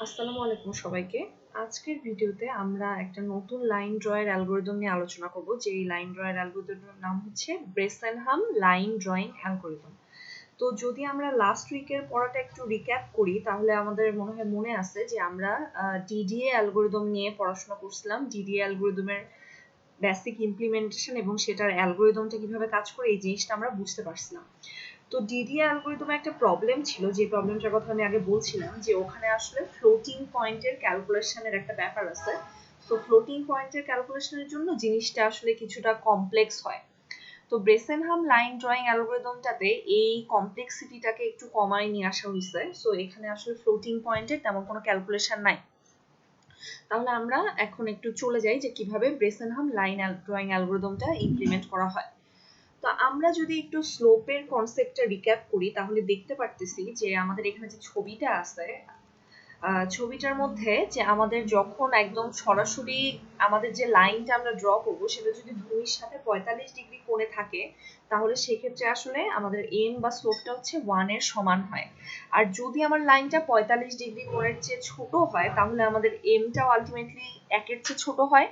আসসালামু আলাইকুম সবাইকে। আজকের ভিডিওতে আমরা একটা নতুন লাইন ড্রয়ের অ্যালগরিদম নিয়ে আলোচনা করব। যে এই লাইন ড্রয়ের অ্যালগরিদমের নাম হচ্ছে ব্রেসেনহাম লাইন ড্রয়িং অ্যালগরিদম। তো যদি আমরা লাস্ট উইকের পড়াটা একটু রিক্যাপ করি তাহলে আমাদের মনে আছে যে আমরা ডিডিএ অ্যালগরিদম নিয়ে পড়াশোনা করছিলাম। ডিডিএ অ্যালগরিদমের বেসিক ইমপ্লিমেন্টেশন এবং সেটার অ্যালগরিদমটা কিভাবে কাজ করে এই জিনিসটা আমরা বুঝতে পারছিলাম। তো ডিডিএ অ্যালগরিদমে একটা প্রবলেম ছিল, যে প্রবলেমটার কথা আমি আগে বলছিলাম, যে ওখানে আসলে ফ্লোটিং পয়েন্টের ক্যালকুলেশনের একটা ব্যাপার আছে। তো ফ্লোটিং পয়েন্টের ক্যালকুলেশনের জন্য জিনিসটা আসলে কিছুটা কমপ্লেক্স হয়। তো ব্রেসেনহাম লাইন ড্রয়িং অ্যালগরিদমটাতে এই কমপ্লেক্সিটিটাকে একটু কমায় নিয়ে আসা হয়েছে। সো এখানে আসলে ফ্লোটিং পয়েন্টের তেমন কোনো ক্যালকুলেশন নাই। তাহলে আমরা এখন একটু চলে যাই যে কিভাবে ব্রেসেনহাম লাইন ড্রয়িং অ্যালগরিদমটা ইমপ্লিমেন্ট করা হয়। তো আমরা যদি একটু স্লোপের কনসেপ্টটা রিক্যাপ করি তাহলে দেখতে পারতেছি যে আমাদের এখানে যে ছবিটা আছে, ছবিটার মধ্যে যে আমাদের যখন একদম সরাসরি আমাদের যে লাইনটা আমরা ড্র করব সেটা যদি ভূমির সাথে 45 ডিগ্রি কোণে থাকে তাহলে সেক্ষেত্রে আসলে আমাদের এম বা স্লোপটা হচ্ছে 1 এর সমান হয়। আর যদি আমার লাইনটা 45 ডিগ্রি কোণের চেয়ে ছোট হয় তাহলে আমাদের এমটাও আলটিমেটলি 1 এর চেয়ে ছোট হয়।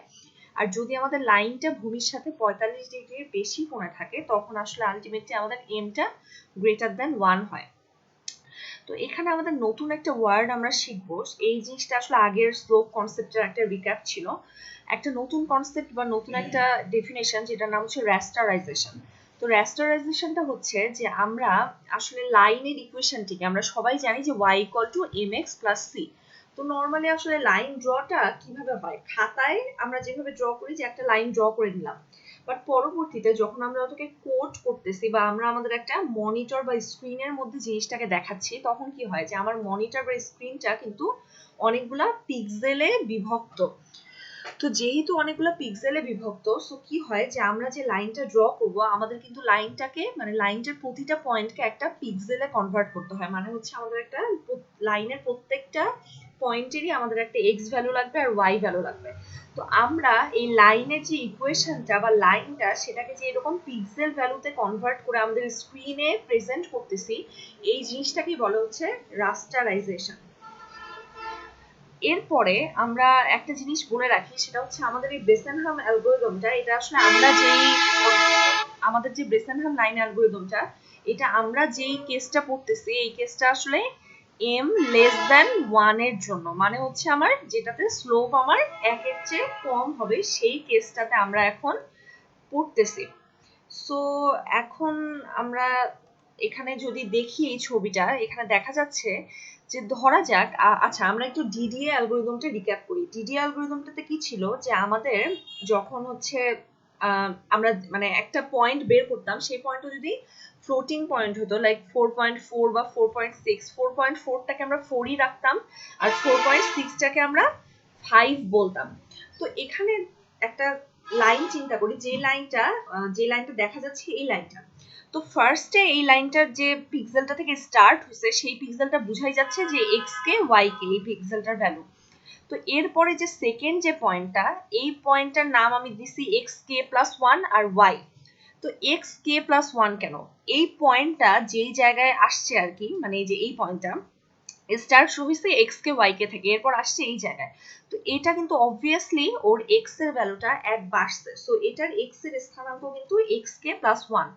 আর যদি আমাদের লাইনটা ভূমির সাথে 45 ডিগ্রির বেশি কোণে থাকে তখন আসলে আলটিমেটলি আমাদের এমটা গ্রেটার দ্যান 1 হয়। তো এখানে আমাদের নতুন একটা ওয়ার্ড আমরা শিখবো। এই জিনিসটা আসলে আগের স্লোপ কনসেপ্টের একটা রিক্যাপ ছিল। একটা নতুন কনসেপ্ট বা নতুন একটা ডেফিনেশন যেটার নাম হচ্ছে রেস্টারাইজেশন। তো রেস্টারাইজেশনটা হচ্ছে যে আমরা আসলে লাইনের ইকুয়েশনটিকে আমরা সবাই জানি যে y = mx + c। তো নরমালি আসলে লাইন ড্রটা কিভাবে হয়, খাতায় আমরা যেভাবে ড্র করি যে একটা লাইন ড্র করে নিলাম, বাট পরবর্তীতে যখন আমরা ওটাকে কোড করতেছি বা আমরা আমাদের একটা মনিটর বা স্ক্রিনের মধ্যে জিনিসটাকে দেখাচ্ছি তখন কি হয় যে আমার মনিটর বা স্ক্রিনটা কিন্তু অনেকগুলা পিক্সেলে বিভক্ত। তো যেহেতু অনেকগুলো পিক্সেলে বিভক্ত, সো কি হয় যে আমরা যে লাইনটা ড্র করব আমাদের কিন্তু লাইনটাকে মানে লাইনটার প্রতিটা পয়েন্টকে একটা পিক্সেলে কনভার্ট করতে হয়। মানে হচ্ছে আমাদের একটা লাইনের প্রত্যেকটা পয়েন্টেরই আমাদের একটা এক্স ভ্যালু লাগবে আর ওয়াই ভ্যালু লাগবে। তো আমরা এই লাইনের যে ইকুয়েশনটা বা লাইনটা সেটাকে যে এরকম পিক্সেল ভ্যালুতে কনভার্ট করে আমাদের স্ক্রিনে প্রেজেন্ট করতেছি, এই জিনিসটাকেই বলা হচ্ছে রাস্টারাইজেশন। এরপরে আমরা একটা জিনিস বলে রাখি, সেটা হচ্ছে আমাদের এই ব্রেসেনহাম অ্যালগরিদমটা, এটা আসলে আমরা যেই আমাদের যে ব্রেসেনহাম লাইন অ্যালগরিদমটা, এটা আমরা যেই কেসটা পড়তেছি এই কেসটা আসলে m <1 এর জন্য, মানে হচ্ছে আমার যেটাতে স্লোপ আমার 1 এর চেয়ে কম হবে সেই কেসটাতে আমরা এখন পড়তেছি। সো এখন আমরা এখানে যদি দেখি এই ছবিটা, এখানে দেখা যাচ্ছে যে ধরা যাক আচ্ছা আমরা একটু ডিডিএ অ্যালগরিদমটা রিক্যাপ করি। ডিডিএ অ্যালগরিদমটাতে কি ছিল যে আমাদের যখন হচ্ছে আমরা মানে একটা পয়েন্ট বের করতাম, সেই পয়েন্টটা যদি ফ্লোটিং পয়েন্ট হতো লাইক 4.4 বা 4.6, 4.4টাকে আমরা 4ই রাখতাম আর 4.6টাকে আমরা 5 বলতাম। তো এখানে একটা লাইন চিন্তা করি, যে লাইনটা দেখা যাচ্ছে এই লাইনটা। তো ফার্স্টে এই লাইনটার যে পিক্সেলটা থেকে স্টার্ট হয়েছে সেই পিক্সেলটা বুঝাই যাচ্ছে যে এক্স কে ওয়াই কে, এই পিক্সেলটার ভ্যালু। তো এরপরে যে সেকেন্ড যে পয়েন্টটা, এই পয়েন্টটার নাম আমি দিছি এক্স কে প্লাস 1 আর ওয়াই। তো এক্স কে প্লাস 1 কেন, এই পয়েন্টটা যেই জায়গায় আসছে আর কি, মানে এই যে এই পয়েন্টটা স্টার্ট শুরু হয়েছে এক্স কে ওয়াই কে থেকে, এরপর আসছে এই জায়গায়। তো এটা কিন্তু অবভিয়াসলি ওর এক্স এর ভ্যালুটা 1 বাড়ছে। সো এটার এক্স এর স্থানাঙ্ক কিন্তু এক্স কে প্লাস 1।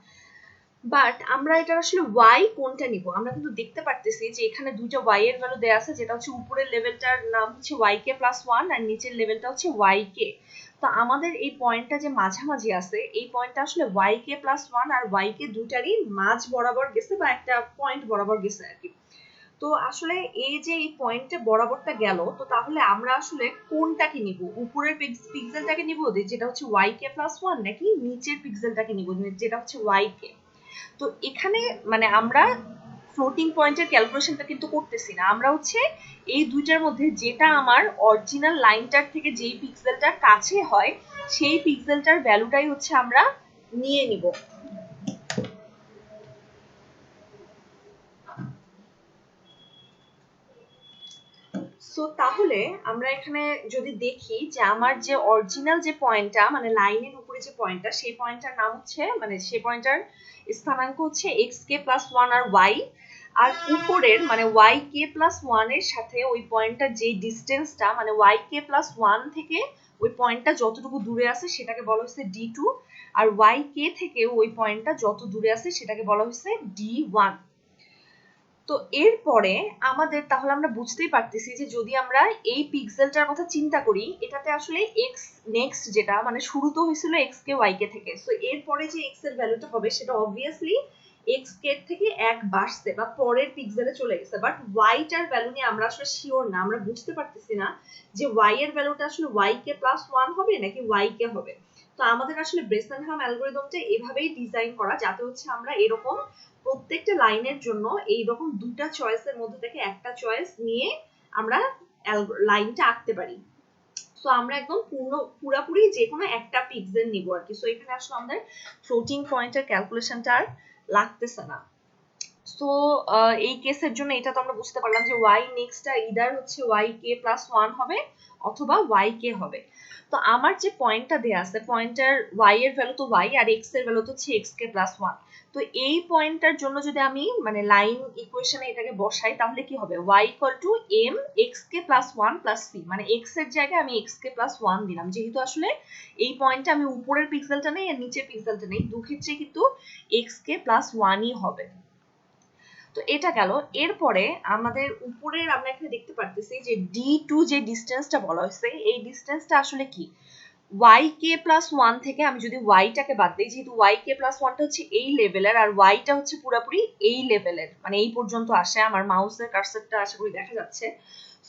বাট আমরা এটা আসলে ওয়াই কোনটা নিব, আমরা কিন্তু দেখতে পারতেছি যে এখানে দুইটা ওয়াই এর ভ্যালু দেয়া আছে, যেটা হচ্ছে উপরের লেভেলটার নাম হচ্ছে ওয়াই কে প্লাস 1 আর নিচের লেভেলটা হচ্ছে ওয়াই কে। তো আমাদের এই পয়েন্টটা যে মাঝামাঝি আছে এই পয়েন্টটা আসলে ওয়াই কে প্লাস 1 আর ওয়াই কে দুটারই মাঝ বরাবর গেছে বা একটা পয়েন্ট বরাবর গেছে আর কি। তো আসলে এই যে এই পয়েন্টে বরাবরটা গেল, তো তাহলে আমরা আসলে কোনটাকে নিব, উপরের পিক্সেলটাকে নিব যেটা হচ্ছে ওয়াই কে প্লাস 1 নাকি নিচের পিক্সেলটাকে নিব যেটা হচ্ছে ওয়াই কে। তো এখানে মানে আমরা ফ্লোটিং পয়েন্টের ক্যালকুলেশনটা কিন্তু করতেছি না, আমরা হচ্ছে এই দুইটার মধ্যে যেটা আমার অরিজিনাল লাইনটার থেকে যেই পিক্সেলটার কাছে হয় সেই পিক্সেলটার ভ্যালুটাই হচ্ছে আমরা নিয়ে নিব। সো তাহলে আমরা এখানে যদি দেখি যে আমার যে অরিজিনাল যে পয়েন্টটা মানে লাইনের উপরে যে পয়েন্টটা, সেই পয়েন্টটার নাম হচ্ছে মানে সেই পয়েন্টটার স্থানাঙ্ক হচ্ছে এক্স কে প্লাস 1 আর ওয়াই। আর উপরের মানে yk+1 এর সাথে ওই পয়েন্টটার যে ডিস্টেন্সটা মানে yk+1 থেকে ওই পয়েন্টটা যতটুকু দূরে আছে সেটাকে বলা হচ্ছে d2, আর yk থেকে ওই পয়েন্টটা যত দূরে আছে সেটাকে বলা হচ্ছে d1। তো এরপরে আমাদের তাহলে আমরা বুঝতেই পারতেছি যে যদি আমরা এই পিক্সেলটার কথা চিন্তা করি, এটাতে আসলে x নেক্সট যেটা মানে শুরু তো হয়েছিল x কে y কে থেকে, সো এরপরে যে x এর ভ্যালুটা হবে সেটা অবভিয়াসলি x কে থেকে 1 বাড়ছে বা পরের পিক্সেলে চলে গেছে, বাট y টার ভ্যালু নিয়ে আমরা আসলে শিওর না, আমরা বুঝতে পারতেছি না যে y এর ভ্যালুটা আসলে yk+1 হবে নাকি yk হবে। তো আমাদের আসলে ব্রেসেনহাম অ্যালগরিদমটা এভাবেই ডিজাইন করা যাতে হচ্ছে আমরা এরকম প্রত্যেকটা লাইনের জন্য এইরকম দুটা চয়েসের মধ্যে থেকে একটা চয়েস নিয়ে আমরা লাইনটা আঁকতে পারি। সো আমরা একদম পুরোপুরি যে কোনো একটা পিক্সেল নিব আর কি। সো এখানে আসলে আমাদের ফ্লোটিং পয়েন্টের ক্যালকুলেশনটা আর লাগতেছে না। সো এই কেসের জন্য এটা তো আমরা বুঝতে পারলাম যে y নেক্সটটা ইদার হচ্ছে yk+1 হবে অথবা yk হবে। তো আমার যে পয়েন্টটা দেয়া আছে, পয়েন্টার y এর ভ্যালু তো y আর x এর ভ্যালু তো হচ্ছে xk+1। তো এই পয়েন্টটার জন্য যদি আমি মানে লাইন ইকুয়েশনে এটাকে বসাই তাহলে কি হবে, y m xk+1 c, মানে x এর জায়গায় আমি xk+1 দিলাম, যেহেতু আসলে এই পয়েন্টটা আমি উপরের পিক্সেলটা নেই আর নিচের পিক্সেলটা নেই, দুক্ষেত্রে কিন্তু xk+1ই হবে। তো এটা গেল। এরপরে আমাদের উপরের আমরা এখানে দেখতে পারতেছি যে d2 যে ডিসটেন্সটা বলা হয়েছে, এই ডিসটেন্সটা আসলে কি yk+1 থেকে আমি যদি y টাকে বাদ দিই, যেহেতু yk+1 টা হচ্ছে এই লেভেলের আর y টা হচ্ছে পুরোপুরি এই লেভেলের, মানে এই পর্যন্ত আসে, আমার মাউসের কার্সারটা আশা করি দেখা যাচ্ছে।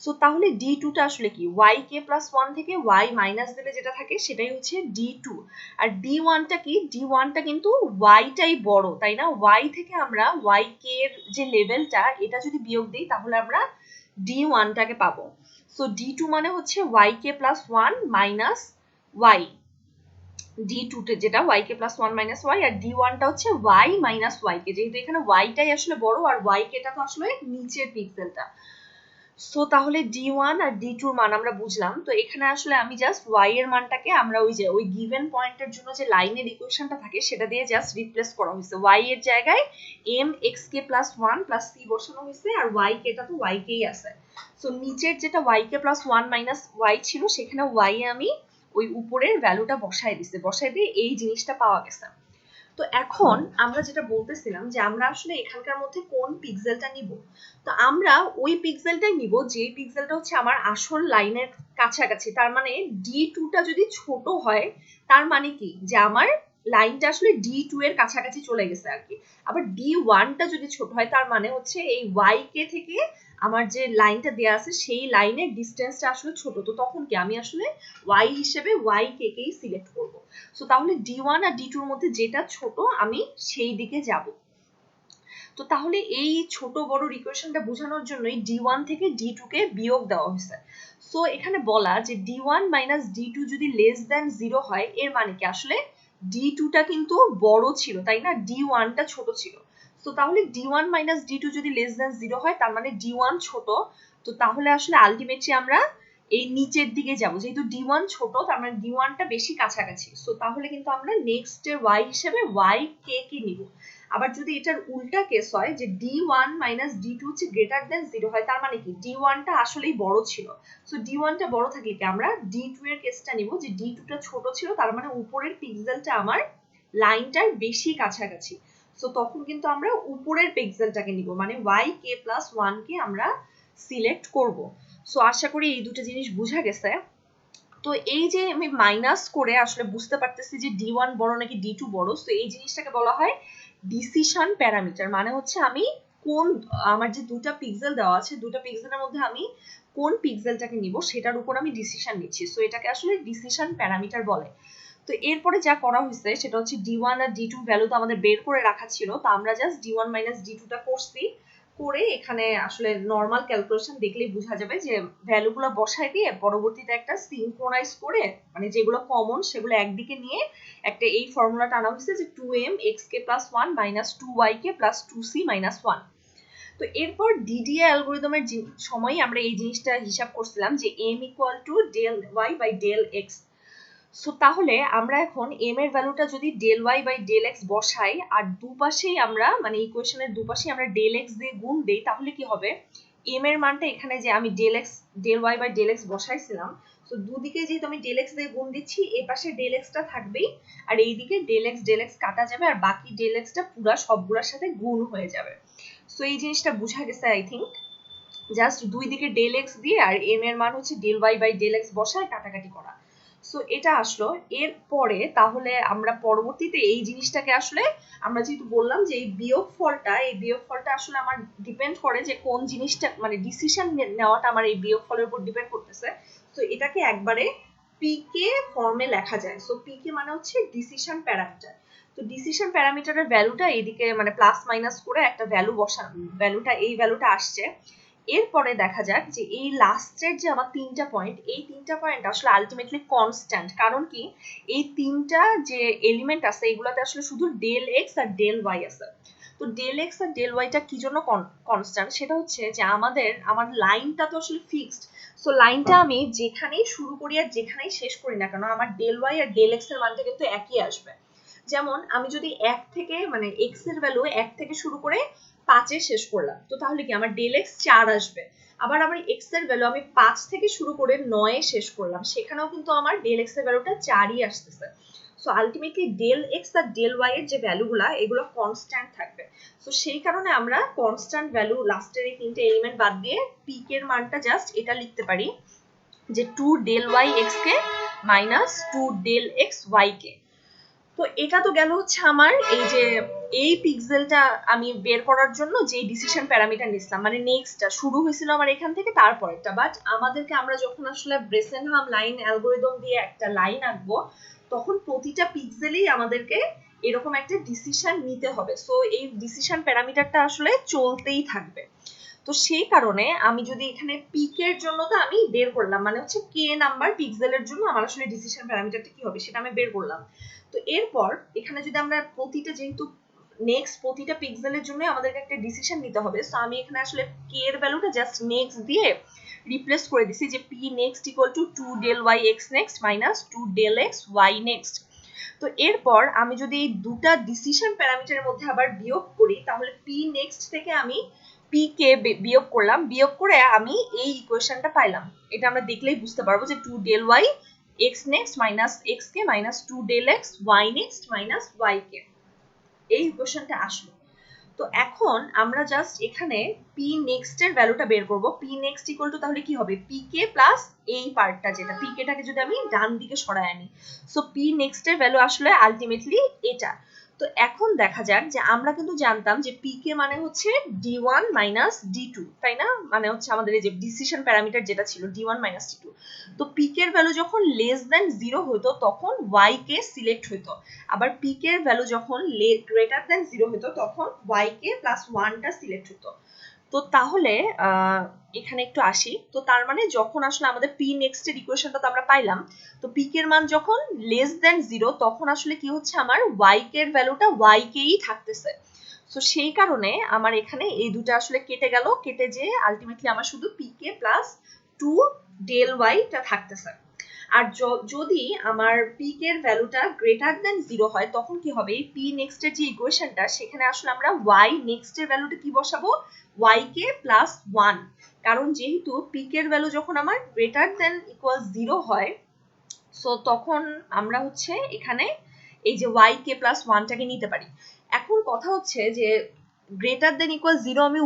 সো তাহলে d2 টা আসলে কি, yk+1 থেকে y মাইনাস দিলে যেটা থাকে সেটাই হচ্ছে d2, আর d1 টা কি, d1 টা কিন্তু y টাই বড়, তাই না? y থেকে আমরা yk এর যে লেভেলটা এটা যদি বিয়োগ দিই তাহলে আমরা d1 টাকে পাবো। সো d2 মানে হচ্ছে yk+1 মাইনাস y, d2 তে যেটা yk+1 মাইনাস y, আর d1 টা হচ্ছে y মাইনাস y কে, যেহেতু এখানে y টাই আসলে বড় আর y কে টা তো আসলে নিচের পিক্সেলটা। সো তাহলে d1 আর d2 এর মান আমরা বুঝলাম। তো এখানে আসলে আমি জাস্ট y এর মানটাকে আমরা ওই যে ওই গিভেন পয়েন্টের জন্য যে লাইনের ইকুয়েশনটা থাকে সেটা দিয়ে জাস্ট রিপ্লেস করা হয়েছে, y এর জায়গায় m xk+1 c বসানো হয়েছে আর y কে টা তো y কেই আছে। সো নিচের যেটা yk+1 মাইনাস y ছিল সেখানে y এ আমি ওই উপরের ভ্যালুটা বসাই দিয়ে এই জিনিসটা পাওয়া গেছে। তো এখন আমরা যেটা বলতেছিলাম যে আমরা আসলে এখানকার মধ্যে কোন পিক্সেলটা নিব, তো আমরা ওই পিক্সেলটাই নিব যে পিক্সেলটা হচ্ছে আমার আসল লাইনের কাছাকাছি, তার মানে d2 টা যদি ছোট হয় তার মানে কি যে আমার লাইনটা আসলে d2 এর কাছাকাছি চলে গেছে আর কি। আবার d1 টা যদি ছোট হয় তার মানে হচ্ছে এই yk থেকে আমার যে লাইনটা দেয়া আছে সেই লাইনের ডিসটেন্সটা আসলে ছোট, তো তখন কি আমি আসলে y হিসেবে yk কেই সিলেক্ট করব। সো তাহলে d1 আর d2 এর মধ্যে যেটা ছোট আমি সেই দিকে যাব। তো তাহলে এই ছোট বড় ইকুয়েশনটা বোঝানোর জন্যই d1 থেকে d2 কে বিয়োগ দেওয়া হয়েছে। সো এখানে বলা যে d1 মাইনাস d2 যদি লেস দ্যান 0 হয় এর মানে কি আসলে d2 টা কিন্তু বড় ছিল, তাই না? d1 টা ছোট ছিল। তো তাহলে d1 মাইনাস d2 যদি লেস দ্যান 0 হয় তার মানে d1 ছোট। তো তাহলে আসলে আলটিমেটলি আমরা এই নিচের দিকে যাব, যেহেতু d1 ছোট তার মানে d1 টা বেশি কাছাকাছি। সো তাহলে কিন্তু আমরা নেক্সট এর y হিসেবে yk কে নিব। আবার যদি এটার উল্টা কেস হয় যে d1 মাইনাস d2 হচ্ছে গ্রেটার দেন 0 হয় তার মানে কি d1 টা আসলেই বড় ছিল। সো d1 টা বড় থাকলে কি আমরা d2 এর কেসটা নিব যে d2 টা ছোট ছিল, তার মানে উপরের পিক্সেলটা আমার লাইনটার বেশি কাছাকাছি। সো তখন কিন্তু আমরা উপরের পিক্সেলটাকে নিব, মানে yk+1 কে আমরা সিলেক্ট করব। সো আশা করি এই দুটো জিনিস বোঝা গেছে। তো এই যে আমি মাইনাস করে আসলে বুঝতে পারতেছি যে d1 বড় নাকি d2 বড়, সো এই জিনিসটাকে বলা হয় ডিসিশন প্যারামিটার। মানে হচ্ছে আমি কোন আমার যে দুটো পিক্সেল দেওয়া আছে দুটো পিক্সেলের মধ্যে আমি কোন পিক্সেলটাকে নিব সেটার উপর আমি ডিসিশন নিচ্ছি। সো এটাকে আসলে ডিসিশন প্যারামিটার বলে। তো এরপরে যা করা হয়েছে সেটা হচ্ছে d1 আর d2 ভ্যালু তো আমাদের বের করে রাখা ছিল, তো আমরা জাস্ট d1 মাইনাস d2 টা করছি, করে এখানে আসলে নরমাল ক্যালকুলেশন দেখলেই বোঝা যাবে যে ভ্যালুগুলো বসায় দিয়ে পরবর্তীতে একটা সিনক্রোনাইজ করে মানে যেগুলো কমন সেগুলো একদিকে নিয়ে একটা এই ফর্মুলাটা আনা হয়েছে যে 2m xk+1 minus 2yk plus 2c minus 1। তো এরপর ডিডিএ অ্যালগরিদমের সময় আমরা এই জিনিসটা হিসাব করছিলাম যে m equal to del y by del x। So তাহলে আমরা এখন m এর ভ্যালুটা যদি del y by del x বসাই আর দুপাশেই আমরা মানে ইকুয়েশনের দুপাশেই আমরা del x দিয়ে গুণ দেই, তাহলে কি হবে m এর মানটা এখানে যে আমি del y by del x বসাইছিলাম, সো দুদিকে যেহেতু আমি del x দিয়ে গুণ দিচ্ছি, এই পাশে del x টা থাকবেই আর এইদিকে del x কাটা যাবে আর বাকি del x টা পুরো সবগুলোর সাথে গুণ হয়ে যাবে। সো এই জিনিসটা বোঝা গেছে আই থিংক। জাস্ট দুই দিকে del x দিয়ে আর m এর মান হচ্ছে del y by del x বসায় কাটাকাটি করা। সো এটা আসলো। এরপরে তাহলে আমরা পরবর্তীতে এই জিনিসটাকে আসলে আমরা যেহেতু বললাম যে এই বিয়োগফলটা আসলে আমার ডিপেন্ড করে যে কোন জিনিসটা মানে ডিসিশন নেওয়াটা আমার এই বিয়োগফলের উপর ডিপেন্ড করতেছে। তো এটাকে একবারে পিকে ফর্মে লেখা যায়। সো পিকে মানে হচ্ছে ডিসিশন প্যারামিটার। তো ডিসিশন প্যারামিটারের ভ্যালুটা এইদিকে মানে প্লাস মাইনাস করে একটা ভ্যালুটা এই ভ্যালুটা আসছে। এরপরে দেখা যাক যে এই লাস্টের যে আমার তিনটা পয়েন্ট, এই তিনটা পয়েন্ট আসলে আলটিমেটলি কনস্ট্যান্ট। কারণ কি এই তিনটা যে এলিমেন্ট আছে এগুলাতে আসলে শুধু del x আর del y আছে। তো del x আর del y টা কি জন্য কনস্ট্যান্ট, সেটা হচ্ছে যে আমার লাইনটা তো আসলে ফিক্সড। সো লাইনটা আমি যেখানেই শুরু করি আর যেখানেই শেষ করি না কেন আমার del y আর del x এর মানটা কিন্তু একই আসবে। যেমন আমি যদি 1 থেকে মানে x এর ভ্যালু 1 থেকে শুরু করে 5 এ শেষ করলাম, তো তাহলে কি আমার del x 4 আসবে। আবার আমার x এর ভ্যালু আমি 5 থেকে শুরু করে 9 এ শেষ করলাম, সেখানেও কিন্তু আমার del x এর ভ্যালুটা 4ই আসতেছে। সো আলটিমেটলি del x আর del y এর যে ভ্যালুগুলা এগুলো কনস্ট্যান্ট থাকবে। সো সেই কারণে আমরা কনস্ট্যান্ট ভ্যালু লাস্টের এই তিনটে এলিমেন্ট বাদ দিয়ে পিক এর মানটা জাস্ট এটা লিখতে পারি যে 2 del y x কে মাইনাস 2 del x y কে। তো এটা তো গেল হচ্ছে আমার এই যে এই পিক্সেলটা আমি বের করার জন্য যে ডিসিশন প্যারামিটার নিছিলাম, মানে নেক্সটটা শুরু হয়েছিল আমার এখান থেকে তারপরেরটা। বাট আমাদেরকে আমরা যখন আসলে ব্রেসেনহাম লাইন অ্যালগরিদম দিয়ে একটা লাইন আঁকবো তখন প্রতিটা পিক্সেলেই আমাদেরকে এরকম একটা ডিসিশন নিতে হবে। সো এই ডিসিশন প্যারামিটারটা আসলে চলতেই থাকবে। তো সেই কারণে আমি যদি এখানে পিকের জন্য তো আমি বের করলাম মানে হচ্ছে কে নাম্বার পিক্সেলের জন্য আমার আসলে ডিসিশন প্যারামিটারটা কি হবে সেটা আমি বের করলাম। তো এরপর এখানে যদি আমরা প্রতিটা যেহেতু প্রতিটা পিক্সেলের জন্য আমাদেরকে একটা ডিসিশন নিতে হবে, সো আমি এখানে আসলে কে এর ভ্যালুটা জাস্ট নেক্সট দিয়ে রিপ্লেস করে দিছি যে p next equal to 2 del y x next minus 2 del x y next। তো এরপর আমি যদি এই দুটা ডিসিশন প্যারামিটারের মধ্যে আবার বিয়োগ করি তাহলে p next থেকে আমি p কে বিয়োগ করলাম, বিয়োগ করে আমি এই ইকুয়েশনটা পাইলাম। এটা আমরা দেখলেই বুঝতে পারবো যে 2 del y x next minus x কে minus 2 del x y next minus y কে, এই ইকুয়েশনটা আসলো। তো এখন আমরা জাস্ট এখানে p next এর ভ্যালুটা বের করব। p next ইকুয়াল টু তাহলে কি হবে pk প্লাস এই পার্টটা যেটা pk টাকে যদি আমি ডান দিকে সরায় আনি, সো p next এর ভ্যালু আসলে আলটিমেটলি এটা। তো এখন দেখা যাক যে আমরা কিন্তু জানতাম যে pk মানে হচ্ছে d1 মাইনাস d2, তাই না? মানে হচ্ছে আমাদের এই যে ডিসিশন প্যারামিটার যেটা ছিল d1 মাইনাস d2। তো pk এর ভ্যালু যখন লেস দ্যান 0 হতো তখন y কে সিলেক্ট হতো, আবার pk এর ভ্যালু যখন গ্রেটার দ্যান 0 হতো তখন y কে প্লাস 1 টা সিলেক্ট হতো। তো তাহলে এখানে একটু আসি। তো তার মানে যখন আসলে আমাদের p next এর ইকুয়েশনটা তো আমরা পাইলাম, তো pk এর মান যখন লেস দ্যান 0 তখন আসলে কি হচ্ছে আমার y কে এর ভ্যালুটা y কেই থাকতেছে। সো সেই কারণে আমার এখানে এই দুটো আসলে কেটে গেল, কেটে যে আলটিমেটলি আমার শুধু pk প্লাস 2 del y টা থাকতেছে। আর যদি আমার পিক এর ভ্যালুটা গ্রেটার দ্যান 0 হয় তখন কি হবে এই p next এর যে ইকুয়েশনটা সেখানে আসলে আমরা y next এর ভ্যালুটা কি বসাবো y কে প্লাস 1, কারণ যেহেতু পিক এর ভ্যালু যখন আমার গ্রেটার দ্যান ইকুয়াল 0 হয় সো তখন আমরা হচ্ছে এখানে এই যে y কে প্লাস 1 টাকে নিতে পারি। এখন কথা হচ্ছে যে গ্রেটার দেন ইকুয়াল 0 আমি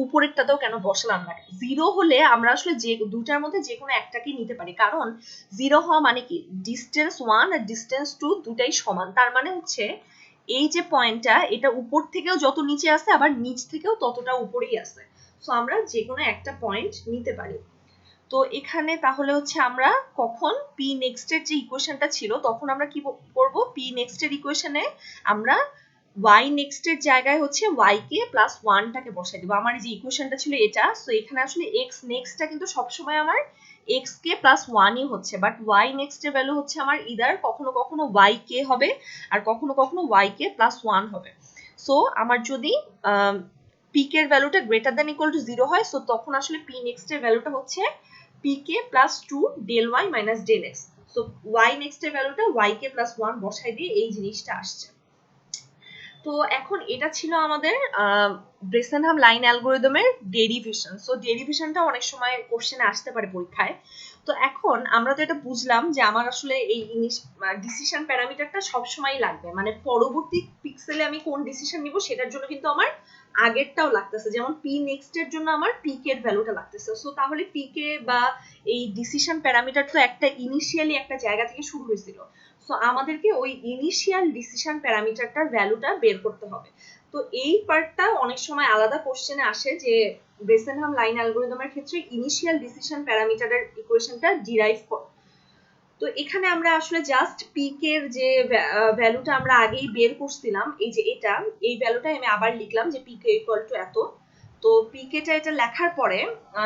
উপরেরটাতেও কেন বসালাম না? 0 হলে আমরা আসলে যে দুটার মধ্যে যে কোনো একটাকে নিতে পারি, কারণ 0 হওয়া মানে কি ডিসটেন্স 1 আর ডিসটেন্স 2 দুটাই সমান। তার মানে হচ্ছে এই যে পয়েন্টটা এটা উপর থেকেও যত নিচে আছে আবার নিচ থেকেও ততটা উপরেই আছে। সো আমরা যে কোনো একটা পয়েন্ট নিতে পারি। তো এখানে তাহলে হচ্ছে আমরা কখন p next এর যে ইকুয়েশনটা ছিল তখন আমরা কি করব, p next এর ইকুয়েশনে আমরা y next এর জায়গায় হচ্ছে y কে প্লাস 1 টাকে বসাই দেব। আমার এই যে ইকুয়েশনটা ছিল এটা, সো এখানে আসলে x next টা কিন্তু সবসময় আমার x কে প্লাস 1 ই হচ্ছে, বাট y next এর ভ্যালু হচ্ছে আমার ইদার কখনো কখনো y কে হবে আর কখনো কখনো y কে প্লাস 1 হবে। সো আমার যদি p এর ভ্যালুটা গ্রেটার দ্যান ইকুয়াল টু 0 হয় সো তখন আসলে p next এর ভ্যালুটা হচ্ছে pk plus 2 del y minus del x। So y next এর ভ্যালুটা yk প্লাস 1 বসাই দিয়ে এই জিনিসটা আসছে। তো এখন এটা ছিল আমাদের ব্রেসেনহাম লাইন অ্যালগরিদমের ডেরিভেশন। সো ডেরিভেশনটা অনেক সময় কোশ্চেনে আসতে পারে পরীক্ষায়। তো এখন আমরা তো এটা বুঝলাম যে আমার আসলে এই ডিসিশন প্যারামিটারটা সবসময় লাগবে, মানে পরবর্তী পিক্সেলে আমি কোন ডিসিশন নিব সেটার জন্য কিন্তু আমার আগেরটাও লাগতেছে, যেমন পি নেক্সট এর জন্য আমার পিকে এর ভ্যালুটা লাগতেছে। সো তাহলে পিকে বা এই ডিসিশন প্যারামিটার তো একটা ইনিশিয়ালি একটা জায়গা থেকে শুরু হয়েছিল। সো আমাদেরকে ওই ইনিশিয়াল ডিসিশন প্যারামিটারটার ভ্যালুটা বের করতে হবে। তো এই পার্টটা অনেক সময় আলাদা কোশ্চেনে আসে যে ব্রেসেনহাম লাইন অ্যালগরিদমের ক্ষেত্রে ইনিশিয়াল ডিসিশন প্যারামিটারের ইকুয়েশনটা ডিরাইভ করো। তো এখানে আমরা আসলে জাস্ট পিকে এর যে ভ্যালুটা আমরা আগেই বের করছিলাম, এই যে এটা, এই ভ্যালুটা আমি আবার লিখলাম যে পিকে ইকুয়াল টু এত। তো পিকেটা এটা লেখার পরে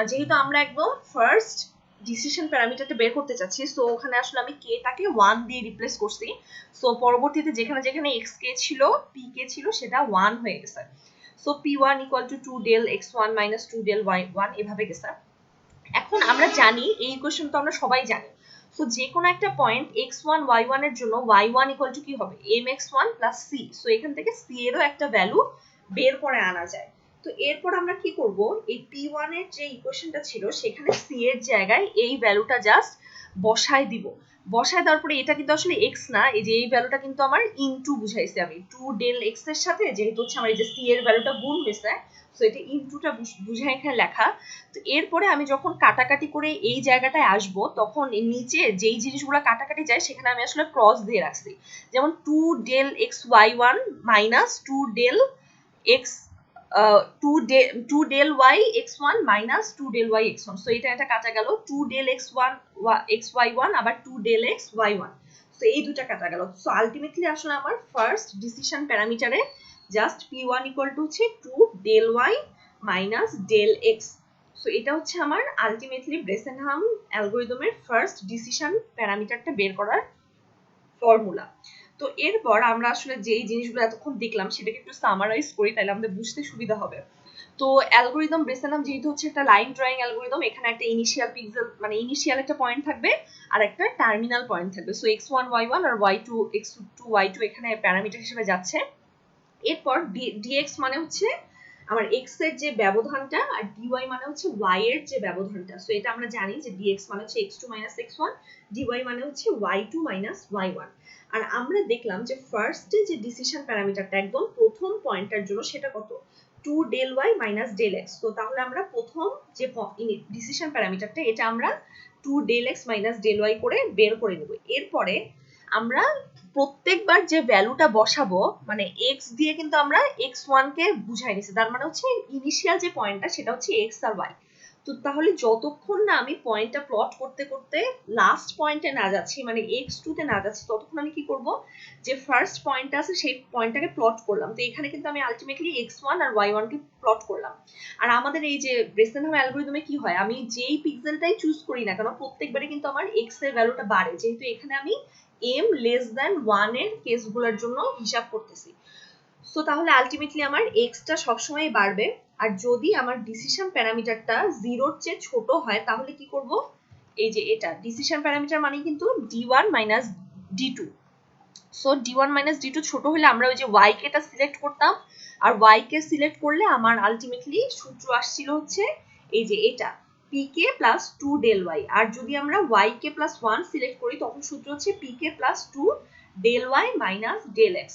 যেহেতু আমরা একদম ফার্স্ট ডিসিশন প্যারামিটারটা বের করতে চাচ্ছি, সো ওখানে আসলে আমি কে টাকে 1 দিয়ে রিপ্লেস করছি। সো পরবর্তীতে যেখানে যেখানে এক্স কে ছিল, পি কে ছিল, সেটা 1 হয়ে গেছে। So p1 equal two 2 del x1 minus 2 del y1 এভাবে গেছে। এখন আমরা জানি এই ইকুয়েশন তো আমরা সবাই জানি। সো যে কোনো একটা পয়েন্ট x1 y1 এর জন্য y1 ইকুয়াল টু কি হবে, mx1 প্লাস c। সো এখান থেকে c এরও একটা ভ্যালু বের করে আনা যায়। তো এরপর আমরা কি করব, এই p1 এর যে ইকুয়েশনটা ছিল সেখানে c এর জায়গায় এই ভ্যালুটা জাস্ট বসায় দিব। বসায় দেওয়ার পরে এটা কিন্তু আসলে x না, এই যে এই ভ্যালুটা কিন্তু আমার ইনটু বুঝাইছি আমি 2 del x এর সাথে, যেহেতু হচ্ছে আমার এই যে c এর ভ্যালুটা গুণ হয়েছে, সো এটা ইনটুটা বুঝাই এখানে লেখা। তো এরপরে আমি যখন কাটাকাটি করে এই জায়গাটায় আসব, তখন নিচে যেই জিনিসগুলো কাটাকাটি যায় সেখানে আমি আসলে ক্রস দিয়ে রাখছি। যেমন 2 del xy1 minus 2 del x 2 del y x1 minus 2 del y x1। So এটা কাটা গেল, 2 del x1 xy1 আবার 2 del x y1। সো এই দুটো কাটা গেল। সো আলটিমেটলি আসলে আমার ফার্স্ট ডিসিশন প্যারামিটারে জাস্ট p1 ইকুয়াল টু হচ্ছে 2 del y minus del x। So এটা হচ্ছে আমার আলটিমেটলি ব্রেসেনহাম অ্যালগরিদমের ফার্স্ট ডিসিশন প্যারামিটারটা বের করার ফর্মুলা। তো এরপর আমরা আসলে যেই জিনিসগুলো এতক্ষণ দেখলাম সেটাকে একটু সামারাইজ করি, তাহলে আমাদের বুঝতে সুবিধা হবে। তো অ্যালগরিদম ব্রেসেনহাম যেহেতু হচ্ছে একটা লাইন ড্রয়িং অ্যালগরিদম, এখানে একটা ইনিশিয়াল পিক্সেল মানে ইনিশিয়াল একটা পয়েন্ট থাকবে আর একটা টার্মিনাল পয়েন্ট থাকবে। সো x1 y1 আর y2 x2 y2 এখানে প্যারামিটার হিসেবে যাচ্ছে। এরপর dx মানে হচ্ছে আমার x এর যে ব্যবধানটা, আর dy মানে হচ্ছে y এর যে ব্যবধানটা। সো এটা আমরা জানি যে dx মানে হচ্ছে x2 x1, dy মানে হচ্ছে y2 y1। আর আমরা দেখলাম যে ফার্স্টে যে ডিসিশন প্যারামিটারটা একদম প্রথম পয়েন্টটার জন্য সেটা কত, 2 del y del x। তো তাহলে আমরা প্রথম যে ডিসিশন প্যারামিটারটা এটা আমরা 2 del x del y করে বের করে নেব। এরপরে আমরা প্রত্যেকবার যে ভ্যালুটা বসাবো, মানে x দিয়ে কিন্তু আমরা x1 কে বুঝাই নিছি, তার মানে হচ্ছে ইনিশিয়াল যে পয়েন্টটা সেটা হচ্ছে x আর y। তো তাহলে যতক্ষণ না আমি পয়েন্টটা প্লট করতে করতে লাস্ট পয়েন্টে না যাচ্ছি, মানে x2 তে না যাচ্ছি, ততক্ষণ আমি কি করব, যে ফার্স্ট পয়েন্টটা আছে সেই পয়েন্টটাকে প্লট করলাম। তো এখানে কিন্তু আমি আলটিমেটলি x1 আর y1 কে প্লট করলাম। আর আমাদের এই যে ব্রেসেনহাম অ্যালগরিদমে কি হয়, আমি যেই পিক্সেলটাই চুজ করি না কেন প্রত্যেকবারে কিন্তু আমার x এর ভ্যালুটা বাড়ে, যেহেতু এখানে আমি m less than 1 এর কেসগুলোর জন্য হিসাব করতেছি। সো তাহলে আলটিমেটলি আমার x টা সবসময় বাড়বে। আর যদি আমার ডিসিশন প্যারামিটারটা 0 এর চেয়ে ছোট হয় তাহলে কি করব, এই যে এটা ডিসিশন প্যারামিটার মানে কিন্তু d1 d2। So d1 d2 ছোট হলে আমরা ওই যে y কে টা সিলেক্ট করতাম, আর y কে সিলেক্ট করলে আমার আলটিমেটলি সূত্র আসছিল হচ্ছে এই যে এটা pk plus 2 del y। আর যদি আমরা yk plus 1 সিলেক্ট করি তখন সূত্র হচ্ছে pk plus 2 del y minus del x।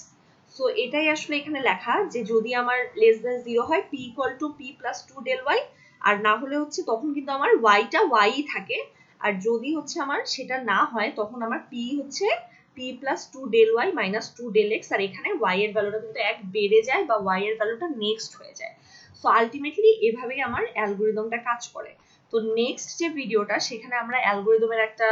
So এটাই আসলে এখানে লেখা যে যদি আমার লেস দ্যান 0 হয় p equal to p plus 2 del y, আর না হলে হচ্ছে তখন কিন্তু আমার y টা y ই থাকে। আর যদি হচ্ছে আমার সেটা না হয় তখন আমার p হচ্ছে p plus 2 del y minus 2 del x, আর এখানে y এর ভ্যালুটা কিন্তু এক বেড়ে যায় বা y এর ভ্যালুটা নেক্সট হয়ে যায়। সো আলটিমেটলি এভাবেই আমার অ্যালগরিদমটা কাজ করে। তো নেক্সট যে ভিডিওটা সেখানে আমরা অ্যালগরিদমের একটা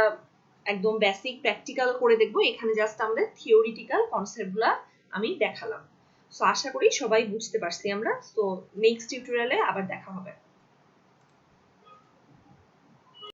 একদম বেসিক প্র্যাকটিক্যাল করে দেখব। এখানে জাস্ট আমাদের থিওরিটিক্যাল কনসেপ্টগুলো আমি দেখালাম। সো আশা করি সবাই বুঝতে পারছি আমরা। সো নেক্সট টিউটোরিয়ালে আবার দেখা হবে।